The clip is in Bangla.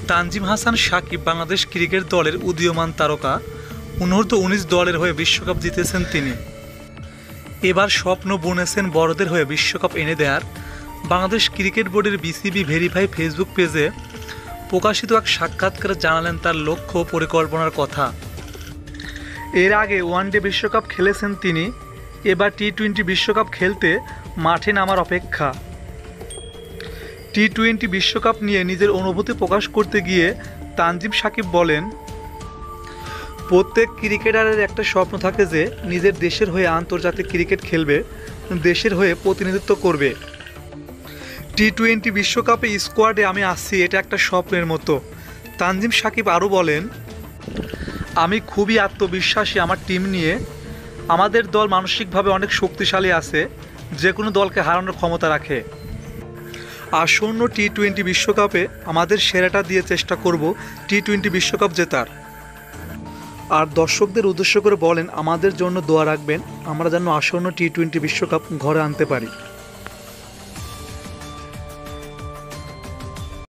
তানজিম হাসান সাকিব বাংলাদেশ ক্রিকেট দলের উদীয়মান তারকা। অনূর্ধ্ব-19 দলের হয়ে বিশ্বকাপ জিতেছেন তিনি। এবার স্বপ্ন বুনেছেন বড়দের হয়ে বিশ্বকাপ এনে দেয়ার। বাংলাদেশ ক্রিকেট বোর্ডের বিসিবি ভেরিফাই ফেসবুক পেজে প্রকাশিত এক সাক্ষাৎকারে জানালেন তার লক্ষ্য পরিকল্পনার কথা। এর আগে ওয়ানডে বিশ্বকাপ খেলেছেন তিনি। এবার টি-20 বিশ্বকাপ খেলতে মাঠে নামার অপেক্ষা। টি-20 বিশ্বকাপ নিয়ে নিজের অনুভূতি প্রকাশ করতে গিয়ে তানজিম সাকিব বলেন, প্রত্যেক ক্রিকেটারের একটা স্বপ্ন থাকে যে নিজের দেশের হয়ে আন্তর্জাতিক ক্রিকেট খেলবে, দেশের হয়ে প্রতিনিধিত্ব করবে। টি-20 বিশ্বকাপে স্কোয়াডে আমি আসছি, এটা একটা স্বপ্নের মতো। তানজিম সাকিব আরও বলেন, আমি খুবই আত্মবিশ্বাসী আমার টিম নিয়ে। আমাদের দল মানসিকভাবে অনেক শক্তিশালী আছে, যে কোনো দলকে হারানোর ক্ষমতা রাখে। আসন্ন টি-20 বিশ্বকাপে আমাদের সেরাটা দিয়ে চেষ্টা করব টি-20 বিশ্বকাপ জেতার। আর দর্শকদের উদ্দেশ্য করে বলেন, আমাদের জন্য দোয়া রাখবেন, আমরা যেন আসন্ন টি-20 বিশ্বকাপ ঘরে আনতে পারি।